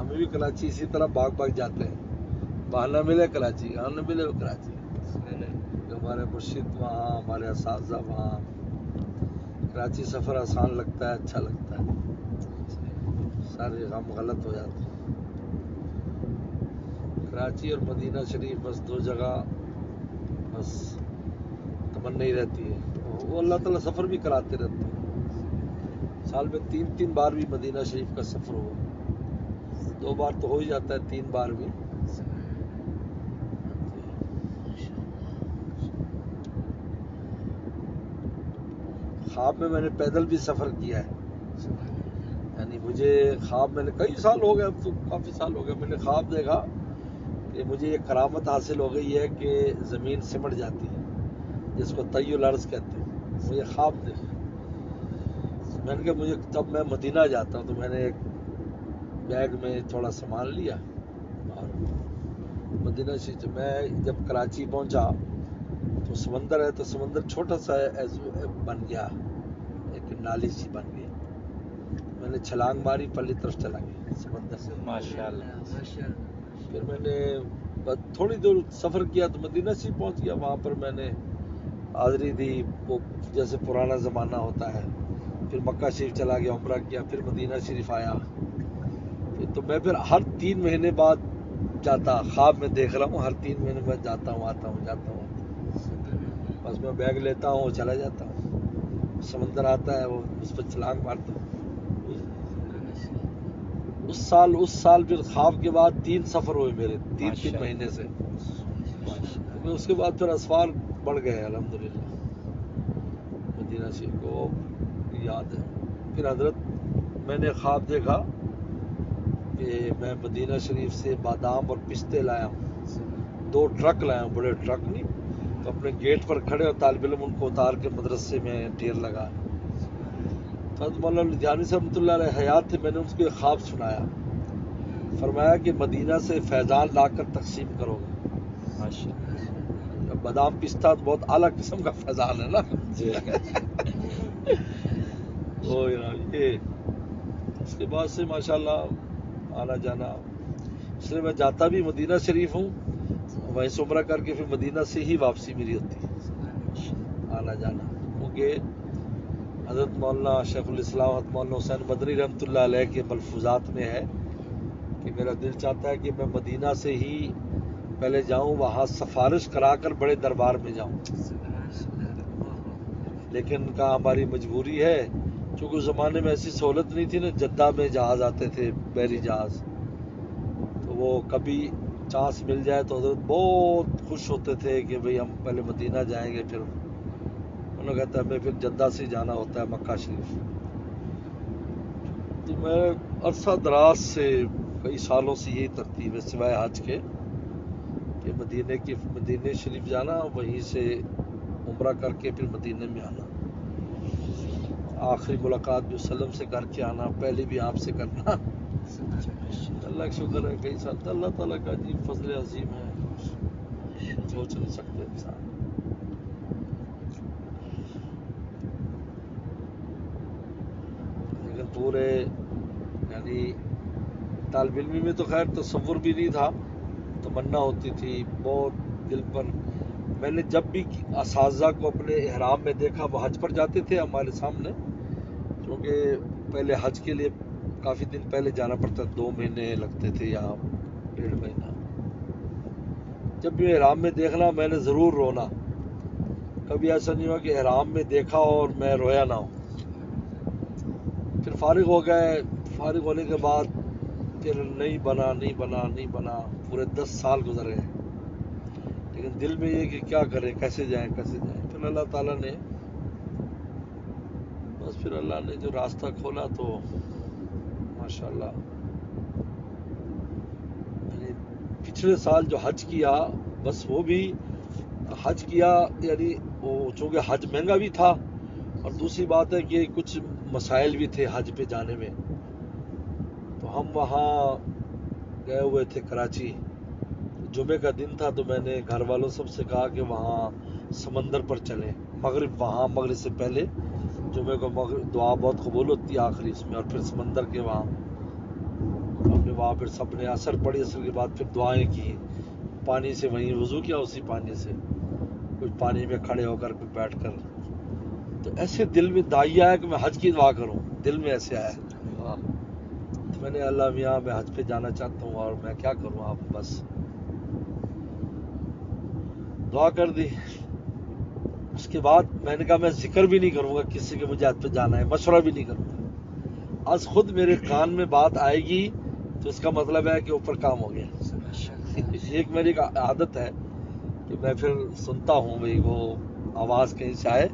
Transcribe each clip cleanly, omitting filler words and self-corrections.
ہمیں بھی کراچی اسی طرح باغ باغ جاتے ہیں، بہانہ ملے کراچی، نہ ملے وہ کراچی، کہ ہمارے مرشد وہاں، ہمارے اساتذہ وہاں، کراچی سفر آسان لگتا ہے، اچھا لگتا ہے، سارے غم غلط ہو جاتے ہیں۔ کراچی اور مدینہ شریف بس دو جگہ بس تمنا ہی رہتی ہے، وہ اللہ تعالیٰ سفر بھی کراتے رہتے ہیں، سال میں 3 بار بھی مدینہ شریف کا سفر ہوا، 2 بار تو ہو ہی جاتا ہے، 3 بار بھی۔ خواب میں نے پیدل بھی سفر کیا ہے، یعنی مجھے خواب میں نے کئی سال ہو گئے، اب تو کافی سال ہو گئے، میں نے خواب دیکھا کہ مجھے یہ کرامت حاصل ہو گئی ہے کہ زمین سمٹ جاتی ہے، جس کو طی الارض کہتے ہیں، مجھے خواب دیکھا۔ میں نے کہا مجھے جب میں مدینہ جاتا ہوں تو میں نے ایک بیگ میں تھوڑا سامان لیا اور مدینہ سے میں جب کراچی پہنچا تو سمندر ہے، تو سمندر چھوٹا سا بن گیا، ایک نالی سی بن گئی، میں نے چھلانگ ماری، پرلی طرف چلا گیا سمندر سے، ماشاءاللہ۔ پھر میں نے تھوڑی دور سفر کیا تو مدینہ سے پہنچ گیا، وہاں پر میں نے حاضری دی، وہ جیسے پرانا زمانہ ہوتا ہے، پھر مکہ شریف چلا گیا، عمرہ کیا، پھر مدینہ شریف آیا، تو میں پھر ہر 3 مہینے بعد جاتا، خواب میں دیکھ رہا ہوں ہر 3 مہینے بعد جاتا ہوں، آتا ہوں، جاتا ہوں، بس میں بیگ لیتا ہوں، چلا جاتا ہوں، سمندر آتا ہے، وہ اس پہ چھلانگ مارتا ہوں۔ اس سال پھر خواب کے بعد 3 سفر ہوئے میرے، 3 مہینے سے، اس کے بعد پھر اسفار بڑھ گئے الحمدللہ، مدینہ شریف کو یاد ہے۔ پھر حضرت میں نے خواب دیکھا کہ میں مدینہ شریف سے بادام اور پستے لایا ہوں، 2 ٹرک لایا ہوں، بڑے ٹرک نہیں، تو اپنے گیٹ پر کھڑے اور طالب علم ان کو اتار کے مدرسے میں ڈھیر لگا۔ تو حضرت مولانا لدھیانوی صاحب رحمۃ اللہ علیہ حیات تھے، میں نے اس کو ایک خواب سنایا، فرمایا کہ مدینہ سے فیضان لا کر تقسیم کرو گے۔ بادام پستہ تو بہت اعلیٰ قسم کا فیضان ہے نا، یہ اس کے بعد سے ماشاءاللہ آنا جانا، اس لیے میں جاتا بھی مدینہ شریف ہوں، وہیں سے عمرہ کر کے پھر مدینہ سے ہی واپسی میری ہوتی ہے، آنا جانا، کیونکہ حضرت مولانا شیخ الاسلام حضرت مولانا حسین مدنی رحمۃ اللہ علیہ کے ملفوظات میں ہے کہ میرا دل چاہتا ہے کہ میں مدینہ سے ہی پہلے جاؤں، وہاں سفارش کرا کر بڑے دربار میں جاؤں، لیکن کہا ہماری مجبوری ہے، چونکہ اس زمانے میں ایسی سہولت نہیں تھی نا، جدہ میں جہاز آتے تھے، بحری جہاز، تو وہ کبھی چانس مل جائے تو حضرت بہت خوش ہوتے تھے کہ بھئی ہم پہلے مدینہ جائیں گے، پھر انہوں نے کہتا ہے ہمیں پھر جدہ سے جانا ہوتا ہے مکہ شریف۔ تو میں عرصہ دراز سے کئی سالوں سے یہی ترتیب ہے سوائے حج کے کہ مدینے شریف جانا، وہیں سے عمرہ کر کے پھر مدینے میں آنا، آخری ملاقات بھی وسلم سے کر کے آنا، پہلی بھی آپ سے کرنا۔ اللہ کا شکر ہے کئی سال اللہ تعالیٰ کا عجیب فضل عظیم ہے، سوچ نہیں سکتے انسان۔ لیکن پورے یعنی طالب علمی میں تو خیر تصور بھی نہیں تھا، تمنا ہوتی تھی بہت دل پر۔ میں نے جب بھی اساتذہ کو اپنے احرام میں دیکھا، وہ حج پر جاتے تھے ہمارے سامنے، کیونکہ پہلے حج کے لیے کافی دن پہلے جانا پڑتا، 2 مہینے لگتے تھے یا 1.5 مہینہ۔ جب بھی احرام میں دیکھنا میں نے ضرور رونا، کبھی ایسا نہیں ہوا کہ احرام میں دیکھا اور میں رویا نہ ہوں۔ پھر فارغ ہو گئے، فارغ ہونے کے بعد پھر نہیں بنا، پورے 10 سال گزرے، لیکن دل میں یہ کہ کیا کریں، کیسے جائیں۔ پھر اللہ تعالیٰ نے جو راستہ کھولا تو ماشاءاللہ، یعنی پچھلے سال جو حج کیا، بس وہ بھی حج کیا، یعنی وہ چونکہ حج مہنگا بھی تھا، اور دوسری بات ہے کہ کچھ مسائل بھی تھے حج پہ جانے میں، تو ہم وہاں گئے ہوئے تھے کراچی، جمعے کا دن تھا، تو میں نے گھر والوں سب سے کہا کہ وہاں سمندر پر چلیں، مغرب سے پہلے جمعے کو مغرب دعا بہت قبول ہوتی ہے آخری اس میں، اور پھر سمندر کے وہاں ہم نے وہاں پھر سب نے اثر پڑی، اثر کے بعد پھر دعائیں کی، پانی سے وہیں وضو کیا اسی پانی سے، کچھ پانی میں کھڑے ہو کر پھر بیٹھ کر. تو ایسے دل میں دائی آیا کہ میں حج کی دعا کروں، دل میں ایسے آیا. تو میں نے اللہ میاں میں حج پہ جانا چاہتا ہوں اور میں کیا کروں، آپ بس دعا کر دی. اس کے بعد میں نے کہا میں ذکر بھی نہیں کروں گا کسی کے مجھے حج پہ جانا ہے، مشورہ بھی نہیں کروں گا. آج خود میرے کان میں بات آئے گی تو اس کا مطلب ہے کہ اوپر کام ہو گیا. ایک میری عادت ہے کہ میں پھر سنتا ہوں بھئی وہ آواز کہیں سے آئے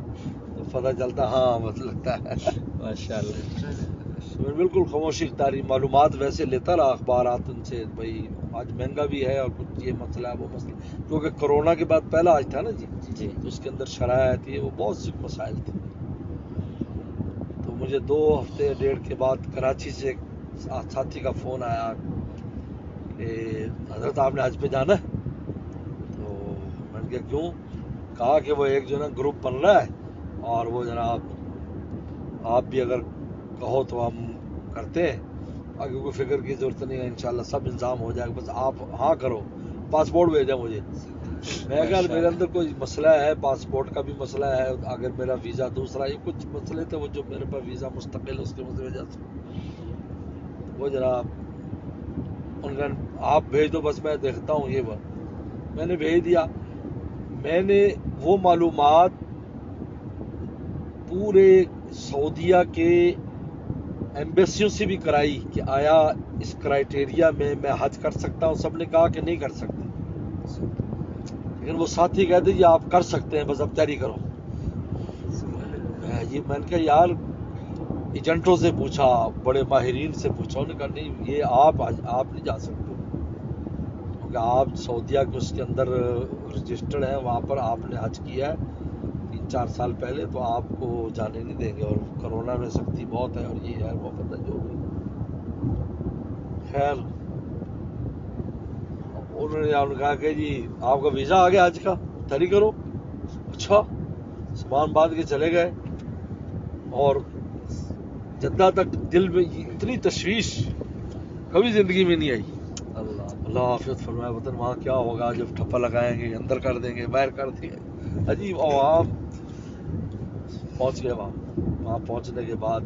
تو پتہ چلتا ہاں مطلب لگتا ہے. ماشاء اللہ. میں بالکل خاموشی اختیاری، معلومات ویسے لیتا رہا اخبارات ان سے، بھئی آج مہنگا بھی ہے اور کچھ یہ مسئلہ ہے وہ مسئلہ، کیونکہ کرونا کے بعد پہلا آج تھا نا جی، تو اس کے اندر شرائط یہ وہ بہت سی مسائل تھے. تو مجھے 2 ہفتے 1.5 کے بعد کراچی سے ایک ساتھی کا فون آیا کہ حضرت آپ نے حج پہ جانا ہے؟ تو میں نے کہا کیوں؟ کہا کہ وہ ایک جو نا گروپ بن رہا ہے اور وہ جناب آپ بھی اگر کہو تو ہم کرتے ہیں، آگے کوئی فکر کی ضرورت نہیں ہے، انشاءاللہ سب انتظام ہو جائے گا، بس آپ ہاں کرو، پاسپورٹ بھیجا مجھے. میں کہا میرے اندر کوئی مسئلہ ہے، پاسپورٹ کا بھی مسئلہ ہے، اگر میرا ویزا دوسرا، یہ کچھ مسئلے تھے وہ جو میرے پاس ویزا مستقل اس کے وجہ سے وہ جناب ان کا آپ بھیج دو بس میں دیکھتا ہوں. یہ بات میں نے بھیج دیا. میں نے وہ معلومات پورے سعودیہ کے ایمبیسیوں سے بھی کرائی کہ آیا اس کرائیٹیریا میں حج کر سکتا ہوں. سب نے کہا کہ نہیں کر سکتے، لیکن وہ ساتھی کہتے جی آپ کر سکتے ہیں، بس اب تیاری کرو. میں نے کہا یار ایجنٹوں سے پوچھا، بڑے ماہرین سے پوچھا، انہوں نے کہا نہیں یہ آپ نہیں جا سکتے، کیونکہ آپ سعودیہ کے اس کے اندر رجسٹرڈ ہیں، وہاں پر آپ نے حج کیا ہے 3-4 سال پہلے، تو آپ کو جانے نہیں دیں گے، اور کرونا میں سختی بہت ہے اور یہ ہے وہ پتہ جو بھی. خیر انہوں نے کہا کہ جی آپ کا ویزا آ گیا حج کا، تیاری کرو. اچھا سامان باندھ کے چلے گئے، اور جدہ تک دل میں اتنی تشویش کبھی زندگی میں نہیں آئی. اللہ حافظ فرمایا وطن وہاں کیا ہوگا جب ٹھپا لگائیں گے، اندر کر دیں گے باہر کر دیں گے، عجیب. عوام پہنچ گئے وہاں پہنچنے کے بعد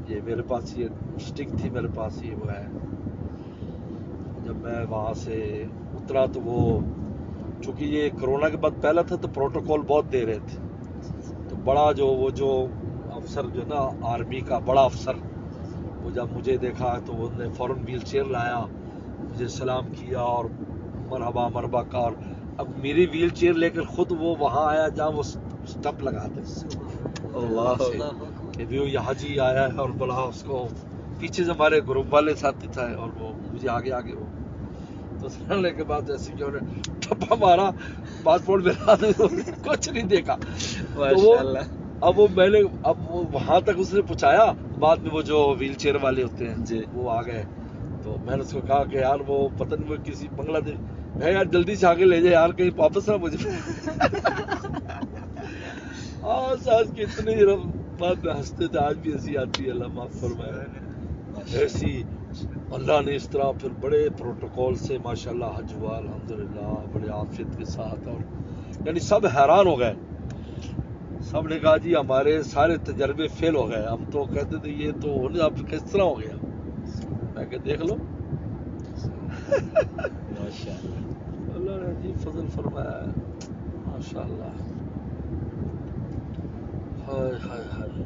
یہ میرے پاس یہ اسٹک تھی، میرے پاس یہ وہ ہے. جب میں وہاں سے اترا تو وہ چونکہ یہ کرونا کے بعد پہلا تھا تو پروٹوکول بہت دے رہے تھے، تو بڑا جو افسر جو نا آرمی کا بڑا افسر، وہ جب مجھے دیکھا تو انہوں نے فوراً ویل چیئر لایا، مجھے سلام کیا اور مرحبا مرحبا کا. اور اب میری ویل چیئر لے کر خود وہ وہاں آیا جہاں وہ سٹپ لگاتے کہ بھی یہ حاجی آیا ہے، اور بلا اس کو پیچھے سے ہمارے گروپ والے ساتھی تھے اور وہ مجھے آگے وہ تو سننے کے بعد ایسے کہ انہوں نے ٹھپا مارا، پاسپورٹ میرا کچھ نہیں دیکھا. اب وہ وہاں تک اس نے پہنچایا، بعد میں وہ جو ویل چیئر والے ہوتے ہیں جی وہ آ گئے. تو میں نے اس کو کہا کہ یار وہ پتہ نہیں وہ کسی بنگلہ دیش ہے یار، جلدی سے آگے لے جائے یار، کہیں واپس نہ مجھے. آج کی اتنی بات میں ہنستے تھے، آج بھی ہنسی آتی ہے، اللہ معاف فرمائے. ایسی اللہ نے اس طرح پھر بڑے پروٹوکول سے ماشاءاللہ حج ہوا الحمدللہ بڑے عافیت کے ساتھ. اور یعنی سب حیران ہو گئے، سب نے کہا جی ہمارے سارے تجربے فیل ہو گئے. ہم تو کہتے تھے یہ تو اب کس طرح ہو گیا. میں کہ دیکھ لو اللہ نے عجیب فضل فرمایا ہے ماشاءاللہ. ہائے ہائے ہائے.